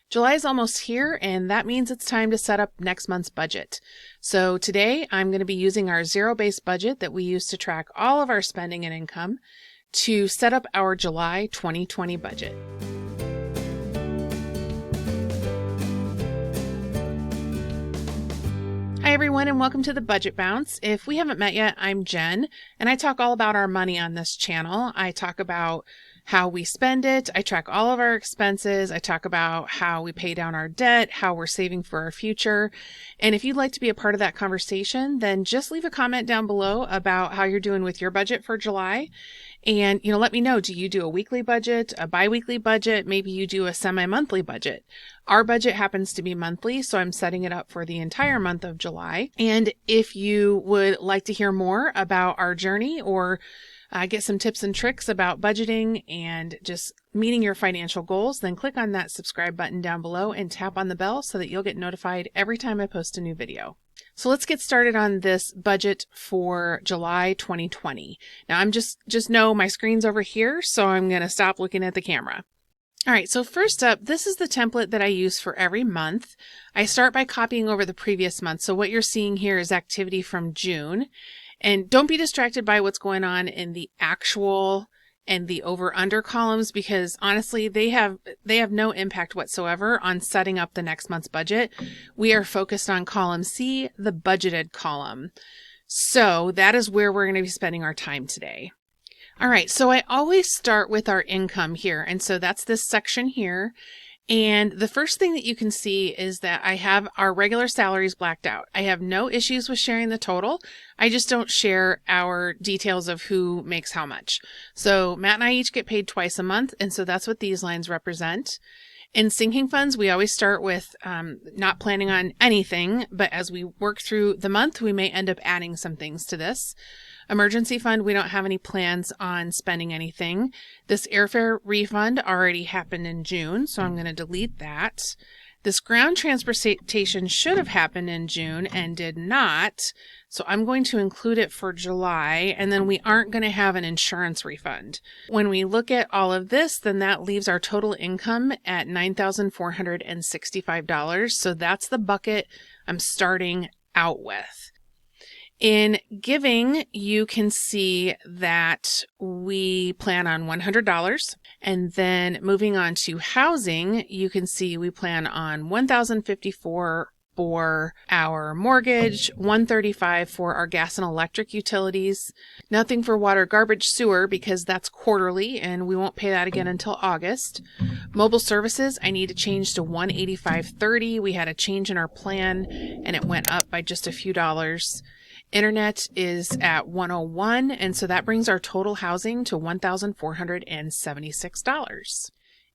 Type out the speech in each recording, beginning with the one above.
July is almost here, and that means it's time to set up next month's budget. So today I'm going to be using our zero-based budget that we use to track all of our spending and income to set up our July 2020 budget. Hi everyone, and welcome to the Budget Bounce. If we haven't met yet, I'm Jen, and I talk all about our money on this channel. I talk about how we spend it. I track all of our expenses. I talk about how we pay down our debt, how we're saving for our future. And if you'd like to be a part of that conversation, then just leave a comment down below about how you're doing with your budget for July. And, let me know, do you do a weekly budget, a bi-weekly budget? Maybe you do a semi-monthly budget. Our budget happens to be monthly, so I'm setting it up for the entire month of July. And if you would like to hear more about our journey or get some tips and tricks about budgeting and just meeting your financial goals, then click on that subscribe button down below and tap on the bell so that you'll get notified every time I post a new video. So let's get started on this budget for July 2020. Now I'm just know my screen's over here, so I'm going to stop looking at the camera. All right, so first up, this is the template that I use for every month. I start by copying over the previous month. So what you're seeing here is activity from June. And don't be distracted by what's going on in the actual and the over/under columns, because honestly, they have no impact whatsoever on setting up the next month's budget. We are focused on column C, the budgeted column. So that is where we're going to be spending our time today. All right, so I always start with our income here. And so that's this section here. And the first thing that you can see is that I have our regular salaries blacked out. I have no issues with sharing the total. I just don't share our details of who makes how much. So Matt and I each get paid twice a month, and so that's what these lines represent. In sinking funds, we always start with not planning on anything, but as we work through the month, we may end up adding some things to this. Emergency fund, we don't have any plans on spending anything. This airfare refund already happened in June, so I'm going to delete that. This ground transportation should have happened in June and did not, so I'm going to include it for July, and then we aren't going to have an insurance refund. When we look at all of this, then that leaves our total income at $9,465, so that's the bucket I'm starting out with. In giving, you can see that we plan on $100, and then moving on to housing, you can see we plan on $1,054 for our mortgage, $135 for our gas and electric utilities, nothing for water, garbage, sewer, because that's quarterly and we won't pay that again until August. Mobile services, I need to change to $185.30. We had a change in our plan and it went up by just a few dollars. Internet is at $101, and so that brings our total housing to $1,476.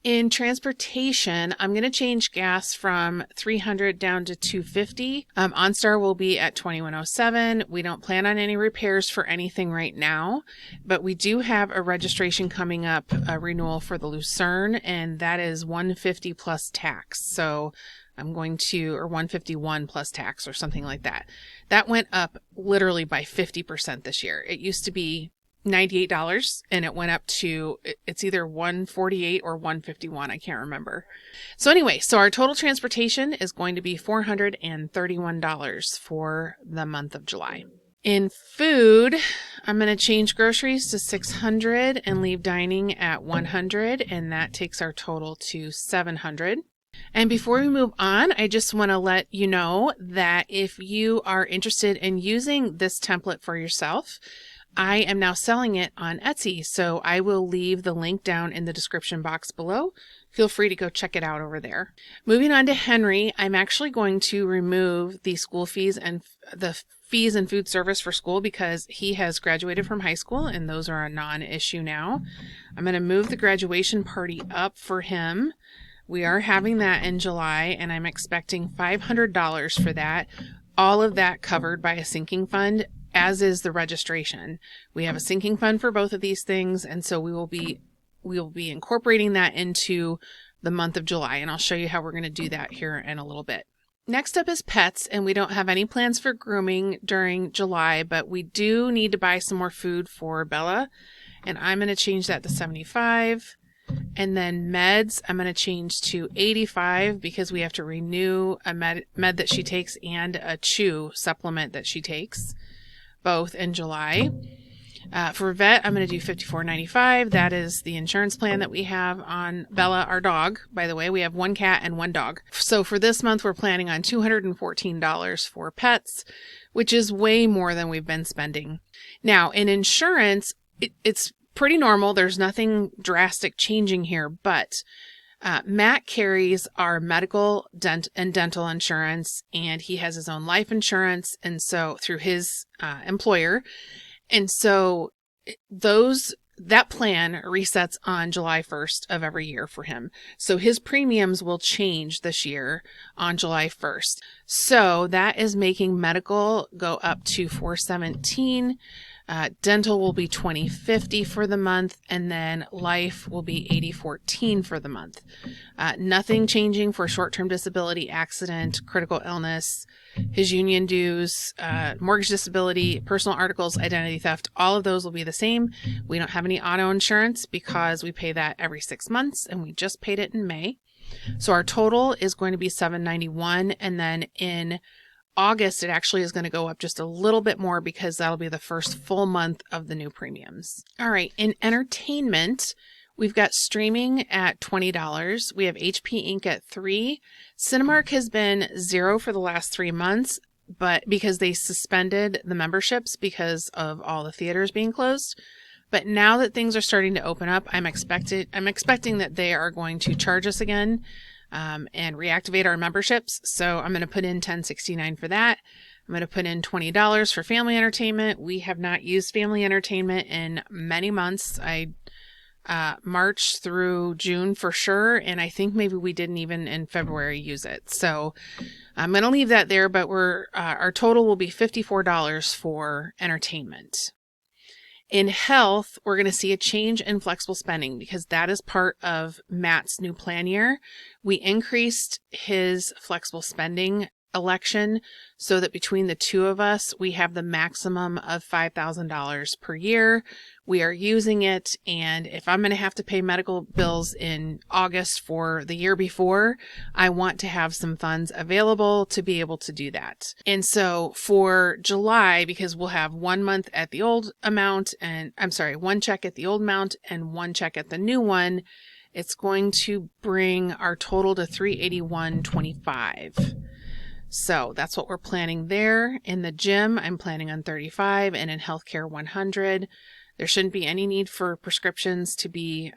In transportation, I'm going to change gas from $300 down to $250. OnStar will be at $2107. We don't plan on any repairs for anything right now, but we do have a registration coming up, a renewal for the Lucerne, and that is $150 plus tax. So I'm going to, or $151 plus tax or something like that. That went up literally by 50% this year. It used to be $98 and it went up to, it's either $148 or $151. I can't remember. So anyway, so our total transportation is going to be $431 for the month of July. In food, I'm going to change groceries to $600 and leave dining at $100, and that takes our total to $700. And before we move on, I just want to let you know that if you are interested in using this template for yourself, I am now selling it on Etsy. So I will leave the link down in the description box below. Feel free to go check it out over there. Moving on to Henry, I'm actually going to remove the school fees and the fees and food service for school because he has graduated from high school and those are a non-issue now. I'm going to move the graduation party up for him. We are having that in July, and I'm expecting $500 for that. All of that covered by a sinking fund, as is the registration. We have a sinking fund for both of these things, and so we will be incorporating that into the month of July, and I'll show you how we're going to do that here in a little bit. Next up is pets, and we don't have any plans for grooming during July, but we do need to buy some more food for Bella, and I'm going to change that to $75. And then meds, I'm going to change to 85 because we have to renew a med that she takes and a chew supplement that she takes, both in July. For vet, I'm going to do $54.95. That is the insurance plan that we have on Bella, our dog. By the way, we have one cat and one dog. So for this month, we're planning on $214 for pets, which is way more than we've been spending. Now, in insurance, it's pretty normal. There's nothing drastic changing here, but Matt carries our medical and dental insurance, and he has his own life insurance, and so through his employer. And so that plan resets on July 1st of every year for him. So his premiums will change this year on July 1st. So that is making medical go up to $417. Dental will be $20.50 for the month, and then life will be $80.14 for the month. Nothing changing for short-term disability, accident, critical illness, his union dues, mortgage disability, personal articles, identity theft. All of those will be the same. We don't have any auto insurance because we pay that every 6 months, and we just paid it in May. So our total is going to be $791, and then in August, it actually is going to go up just a little bit more because that'll be the first full month of the new premiums. All right. In entertainment, we've got streaming at $20. We have HP Inc. at $3. Cinemark has been $0 for the last 3 months, but because they suspended the memberships because of all the theaters being closed. But now that things are starting to open up, I'm expecting that they are going to charge us again. And reactivate our memberships. So I'm going to put in $10.69 for that. I'm going to put in $20 for family entertainment. We have not used family entertainment in many months. March through June for sure. And I think maybe we didn't even in February use it. So I'm going to leave that there, but our total will be $54 for entertainment. In health, we're going to see a change in flexible spending because that is part of Matt's new plan year. We increased his flexible spending election so that between the two of us, we have the maximum of $5,000 per year. We are using it, and if I'm going to have to pay medical bills in August for the year before, I want to have some funds available to be able to do that. And so for July, because we'll have 1 month at the old amount, one check at the old amount and 1 check at the new one, it's going to bring our total to $381.25. So that's what we're planning there. In the gym, I'm planning on $35, and in healthcare, $100. There shouldn't be any need for prescriptions to be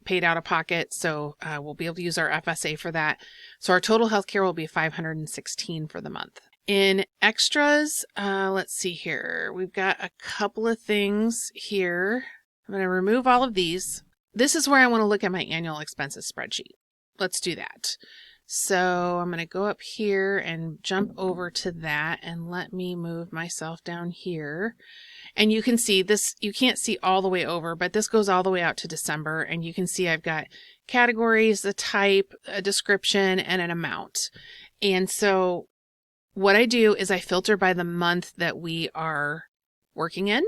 paid out of pocket, so we'll be able to use our FSA for that. So our total healthcare will be $516 for the month. In extras, let's see here. We've got a couple of things here. I'm going to remove all of these. This is where I want to look at my annual expenses spreadsheet. Let's do that. So I'm going to go up here and jump over to that, and let me move myself down here. And you can see this, you can't see all the way over, but this goes all the way out to December. And you can see I've got categories, a type, a description, and an amount. And so what I do is I filter by the month that we are working in.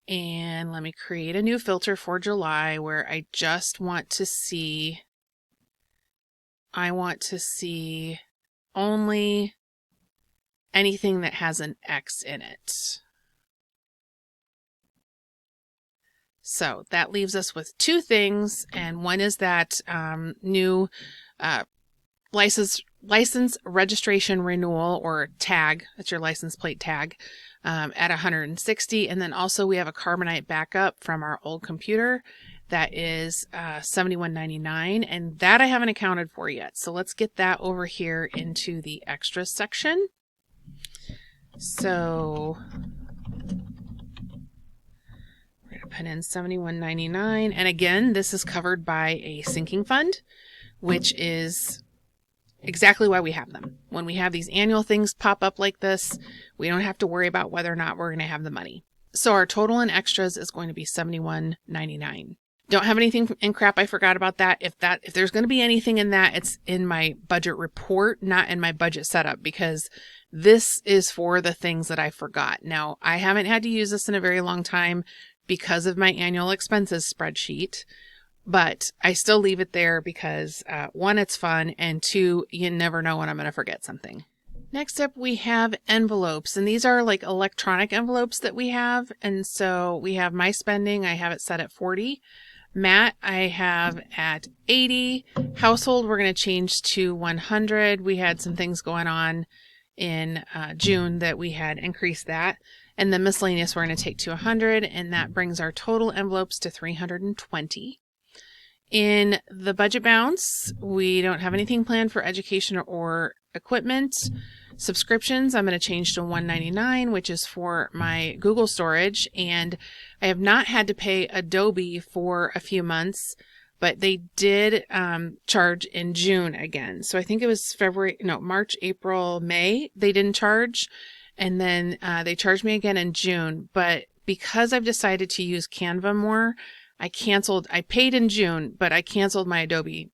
And let me create a new filter for July where I just want to see, only anything that has an X in it. So that leaves us with 2 things, and one is that new license registration renewal, or tag. That's your license plate tag, at $160, and then also we have a carbonite backup from our old computer that is $71.99, and that I haven't accounted for yet. So let's get that over here into the extras section. So we're going to put in $71.99, and again, this is covered by a sinking fund, which is exactly why we have them. When we have these annual things pop up like this, we don't have to worry about whether or not we're going to have the money. So our total in extras is going to be $71.99. Don't have anything in crap. I forgot about that. If there's going to be anything in that, it's in my budget report, not in my budget setup, because this is for the things that I forgot. Now, I haven't had to use this in a very long time because of my annual expenses spreadsheet, but I still leave it there because one, it's fun, and two, you never know when I'm going to forget something. Next up, we have envelopes, and these are like electronic envelopes that we have. And so we have my spending. I have it set at 40. Matt, I have at 80. Household, we're going to change to 100. We had some things going on in June that we had increased that. And then miscellaneous, we're going to take to 100, and that brings our total envelopes to 320. In the budget bounce, we don't have anything planned for education or equipment. Subscriptions, I'm going to change to $199, which is for my Google storage. And I have not had to pay Adobe for a few months, but they did charge in June again. So I think it was March, April, May, they didn't charge. And then they charged me again in June. But because I've decided to use Canva more, I paid in June, but I canceled my Adobe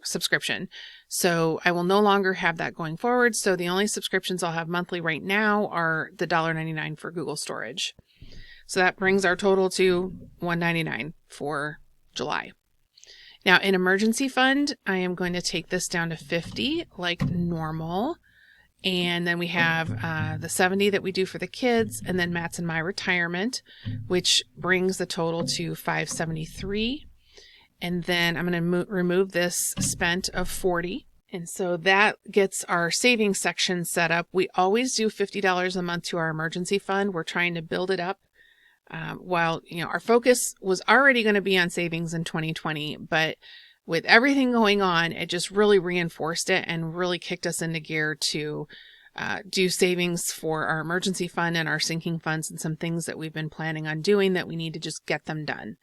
subscription. So I will no longer have that going forward. So the only subscriptions I'll have monthly right now are the $1.99 for Google storage. So that brings our total to $199 for July. Now in emergency fund, I am going to take this down to 50 like normal. And then we have the 70 that we do for the kids, and then Matt's and my retirement, which brings the total to 573. And then I'm going to remove this spent of 40. And so that gets our savings section set up. We always do $50 a month to our emergency fund. We're trying to build it up. While, our focus was already going to be on savings in 2020, but with everything going on, it just really reinforced it and really kicked us into gear to do savings for our emergency fund and our sinking funds and some things that we've been planning on doing that we need to just get them done,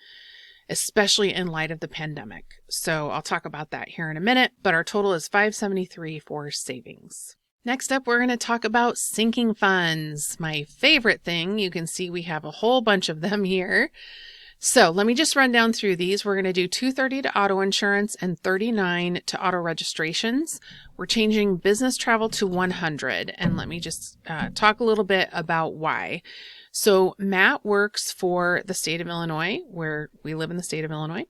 especially in light of the pandemic. So I'll talk about that here in a minute, but our total is 573 for savings. Next up, we're going to talk about sinking funds, my favorite thing. You can see we have a whole bunch of them here. So let me just run down through these. We're going to do $230 to auto insurance and $39 to auto registrations. We're changing business travel to $100. And let me just talk a little bit about why. So Matt works for the state of Illinois, where we live in the state of Illinois,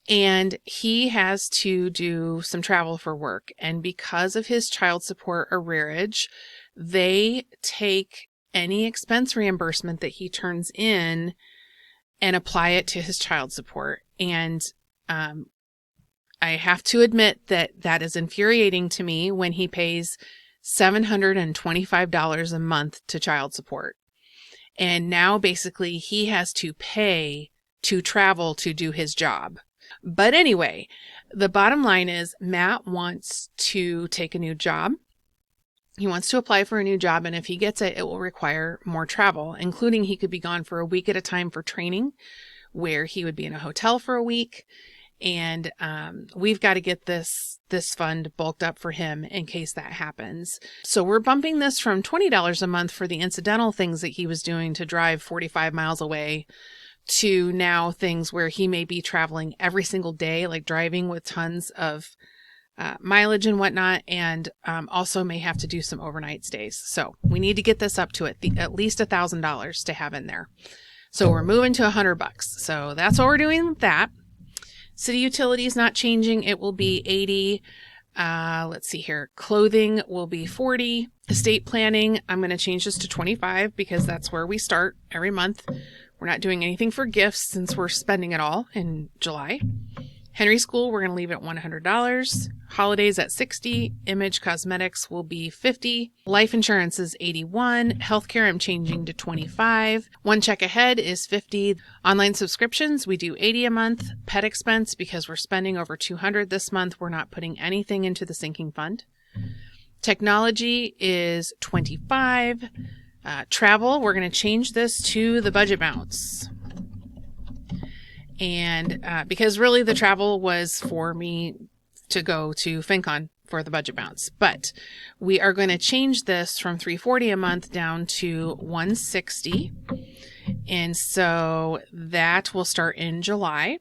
and he has to do some travel for work. And because of his child support arrearage, they take any expense reimbursement that he turns in and apply it to his child support. And I have to admit that that is infuriating to me when he pays $725 a month to child support. And now basically he has to pay to travel to do his job. But anyway, the bottom line is Matt wants to take a new job. He wants to apply for a new job, and if he gets it, it will require more travel, including he could be gone for a week at a time for training, where he would be in a hotel for a week. And we've got to get this fund bulked up for him in case that happens. So we're bumping this from $20 a month for the incidental things that he was doing to drive 45 miles away to now things where he may be traveling every single day, like driving with tons of mileage and whatnot, and also may have to do some overnight stays. So we need to get this up to at least $1,000 to have in there. So we're moving to $100. So that's what we're doing with that. City utilities not changing. It will be 80. Let's see here. Clothing will be 40. Estate planning, I'm going to change this to 25 because that's where we start every month. We're not doing anything for gifts since we're spending it all in July. Henry School, we're going to leave it at $100. Holidays at $60. Image Cosmetics will be $50. Life insurance is $81. Healthcare, I'm changing to $25. One check ahead is $50. Online subscriptions, we do $80 a month. Pet expense, because we're spending over $200 this month, we're not putting anything into the sinking fund. Technology is $25. Travel, we're going to change this to the budget bounce. And because really the travel was for me to go to FinCon for the budget bounce, but we are going to change this from $340 a month down to $160. And so that will start in July.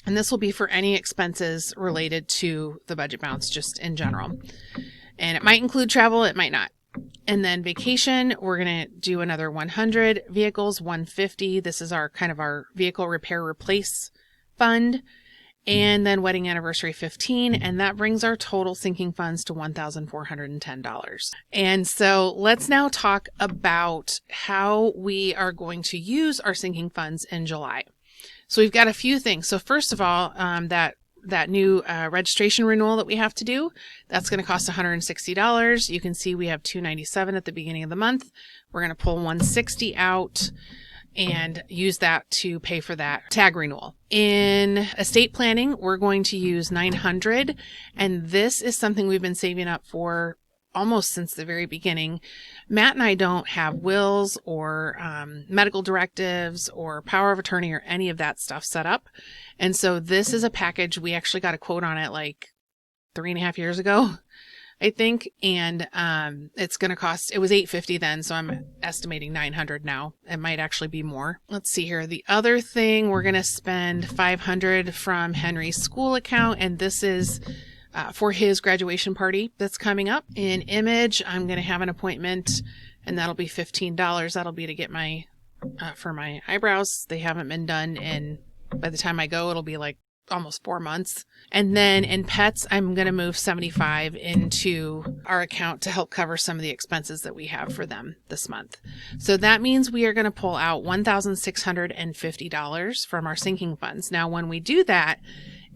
And this will be for any expenses related to the budget bounce, just in general. And it might include travel, it might not. And then vacation, we're going to do another 100. Vehicles, 150. This is our vehicle repair replace fund, and then wedding anniversary 15, and that brings our total sinking funds to $1,410. And so let's now talk about how we are going to use our sinking funds in July. So we've got a few things. So first of all, that new registration renewal that we have to do, that's going to cost $160. You can see we have $297 at the beginning of the month. We're going to pull $160 out and use that to pay for that tag renewal. In estate planning, we're going to use $900, and this is something we've been saving up for almost since the very beginning. Matt and I don't have wills or medical directives or power of attorney or any of that stuff set up. And so this is a package. We actually got a quote on it like 3.5 years ago, I think. And it's going to cost, it was $850 then. So I'm estimating $900 now. It might actually be more. Let's see here. The other thing, we're going to spend $500 from Henry's school account. And this is for his graduation party that's coming up. In Image, I'm going to have an appointment, and that'll be $15. That'll be to get my, for my eyebrows. They haven't been done, and by the time I go, it'll be like almost 4 months. And then in Pets, I'm going to move $75 into our account to help cover some of the expenses that we have for them this month. So that means we are going to pull out $1,650 from our sinking funds. Now, when we do that,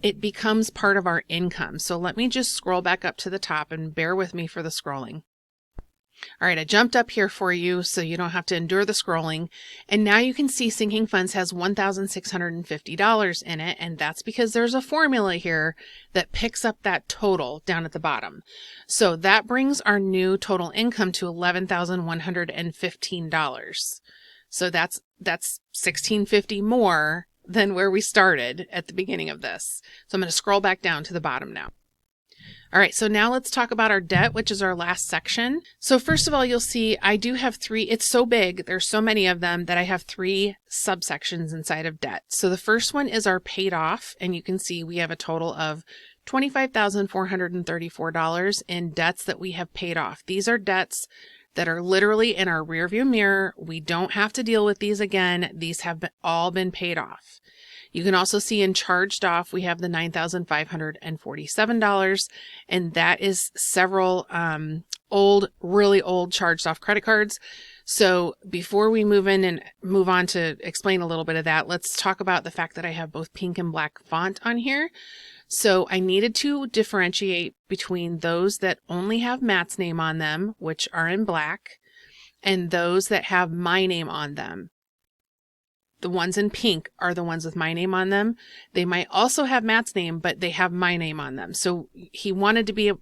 it becomes part of our income. So let me just scroll back up to the top and bear with me for the scrolling. All right, I jumped up here for you so you don't have to endure the scrolling. And now you can see sinking funds has $1,650 in it. And that's because there's a formula here that picks up that total down at the bottom. So that brings our new total income to $11,115. So that's $1,650 more than where we started at the beginning of this. So I'm going to scroll back down to the bottom now. All right, so now let's talk about our debt, which is our last section. So first of all, you'll see I do have three. It's so big, there's so many of them that I have three subsections inside of debt. So the first one is our paid off, and you can see we have a total of $25,434 in debts that we have paid off. These are debts that are literally in our rearview mirror. We don't have to deal with these again. These have all been paid off. You can also see in charged off, we have the $9,547, and that is several really old charged off credit cards. So before we move on to explain a little bit of that, let's talk about the fact that I have both pink and black font on here. So I needed to differentiate between those that only have Matt's name on them, which are in black, and those that have my name on them. The ones in pink are the ones with my name on them. They might also have Matt's name, but they have my name on them. So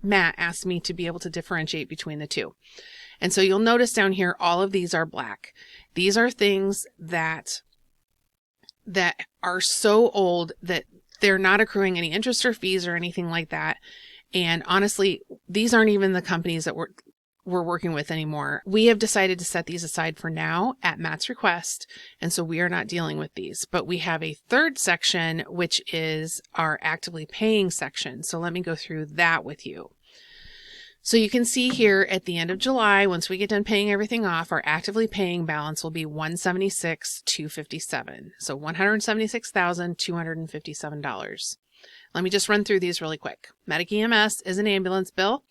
Matt asked me to be able to differentiate between the two. And so you'll notice down here, all of these are black. These are things that are so old that they're not accruing any interest or fees or anything like that. And honestly, these aren't even the companies that we're working with anymore. We have decided to set these aside for now at Matt's request. And so we are not dealing with these, but we have a third section, which is our actively paying section. So let me go through that with you. So you can see here at the end of July, once we get done paying everything off, our actively paying balance will be $176,257. So $176,257. Let me just run through these really quick. Medic EMS is an ambulance bill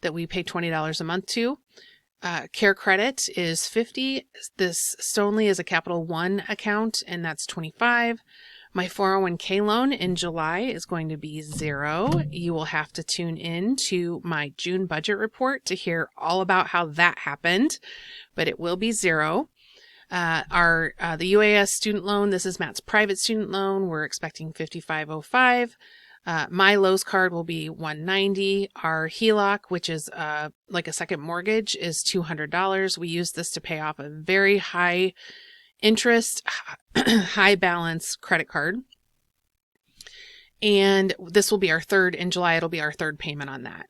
that we pay $20 a month to. Care credit is $50. This Stonely is a Capital One account, and that's $25. My 401k loan in July is going to be $0. You will have to tune in to my June budget report to hear all about how that happened, but it will be $0. The UAS student loan, this is Matt's private student loan. We're expecting $55.05. My Lowe's card will be $190. Our HELOC, which is like a second mortgage, is $200. We use this to pay off a very high interest, high balance credit card. And this will be our third in July. It'll be our third payment on that.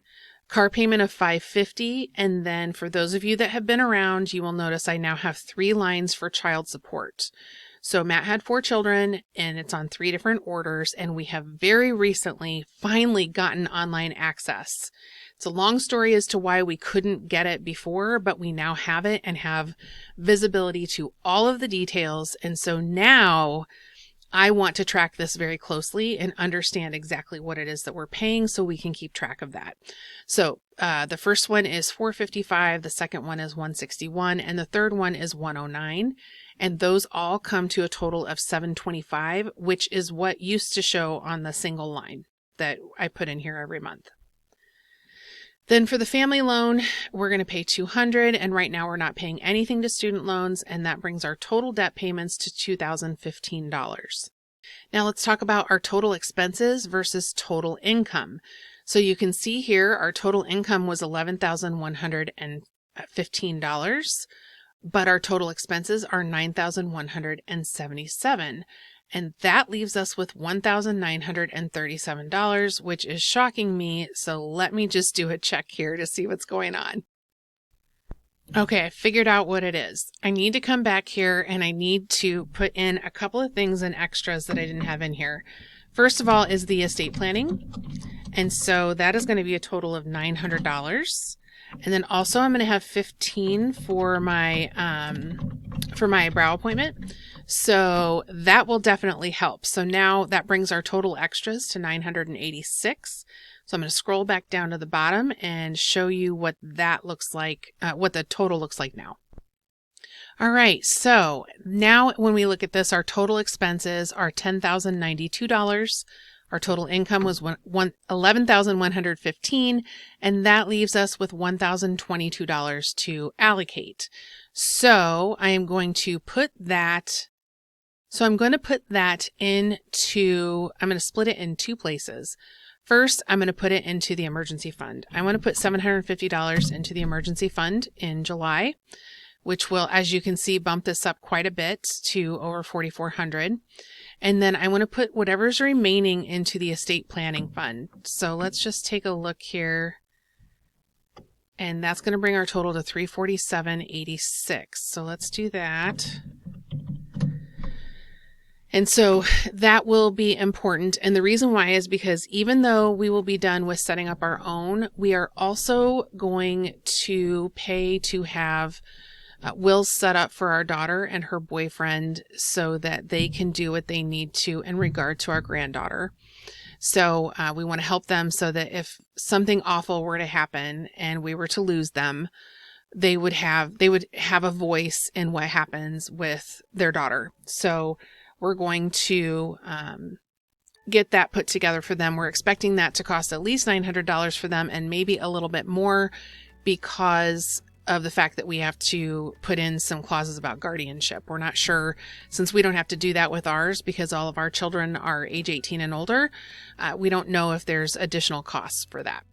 Car payment of $550. And then for those of you that have been around, you will notice I now have 3 lines for child support. So Matt had 4 children, and it's on 3 different orders, and we have very recently finally gotten online access. It's a long story as to why we couldn't get it before, but we now have it and have visibility to all of the details. And so now I want to track this very closely and understand exactly what it is that we're paying so we can keep track of that. So the first one is $455, the second one is $161, and the third one is $109. And those all come to a total of $725, which is what used to show on the single line that I put in here every month. Then for the family loan, we're going to pay $200, and right now we're not paying anything to student loans, and that brings our total debt payments to $2,015. Now let's talk about our total expenses versus total income. So you can see here our total income was $11,115, but our total expenses are $9,177. And that leaves us with $1,937, which is shocking me. So let me just do a check here to see what's going on. Okay, I figured out what it is. I need to come back here and I need to put in a couple of things and extras that I didn't have in here. First of all is the estate planning. And so that is going to be a total of $900. And then also I'm going to have $15 for my brow appointment. So that will definitely help. So now that brings our total extras to $986. So I'm going to scroll back down to the bottom and show you what that looks like, what the total looks like now. All right, so now when we look at this, our total expenses are $10,092. Our total income was $11,115, and that leaves us with $1,022 to allocate. So I am going to put that. I'm going to split it in two places. First, I'm going to put it into the emergency fund. I want to put $750 into the emergency fund in July, which will, as you can see, bump this up quite a bit to over $4,400. And then I want to put whatever's remaining into the estate planning fund. So let's just take a look here. And that's going to bring our total to $347.86. So let's do that. And so that will be important. And the reason why is because even though we will be done with setting up our own, we are also going to pay to have wills set up for our daughter and her boyfriend so that they can do what they need to in regard to our granddaughter. So we want to help them so that if something awful were to happen and we were to lose them, they would have a voice in what happens with their daughter. So we're going to get that put together for them. We're expecting that to cost at least $900 for them and maybe a little bit more because of the fact that we have to put in some clauses about guardianship. We're not sure, since we don't have to do that with ours because all of our children are age 18 and older, we don't know if there's additional costs for that.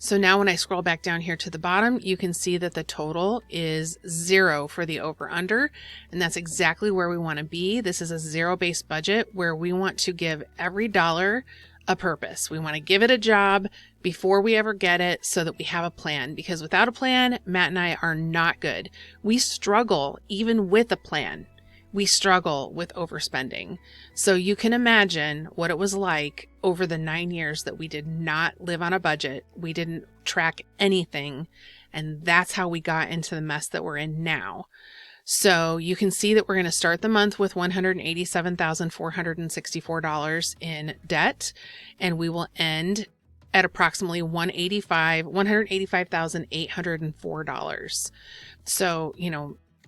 So now when I scroll back down here to the bottom, you can see that the total is 0 for the over-under, and that's exactly where we want to be. This is a zero-based budget where we want to give every dollar a purpose. We want to give it a job before we ever get it so that we have a plan, because without a plan, Matt and I are not good. We struggle even with a plan. We struggle with overspending. So you can imagine what it was like over the 9 years that we did not live on a budget. We didn't track anything. And that's how we got into the mess that we're in now. So you can see that we're going to start the month with $187,464 in debt, and we will end at approximately $185,804. So,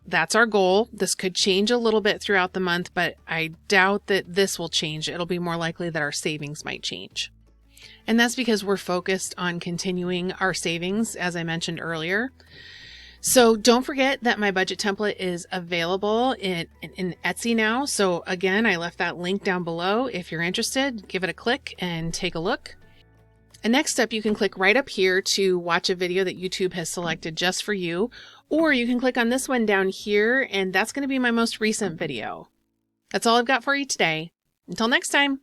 that's our goal. This could change a little bit throughout the month, but I doubt that this will change. It'll be more likely that our savings might change. And that's because we're focused on continuing our savings, as I mentioned earlier. So don't forget that my budget template is available in Etsy now. So again, I left that link down below. If you're interested, give it a click and take a look. And next up, you can click right up here to watch a video that YouTube has selected just for you, or you can click on this one down here, and that's going to be my most recent video. That's all I've got for you today. Until next time.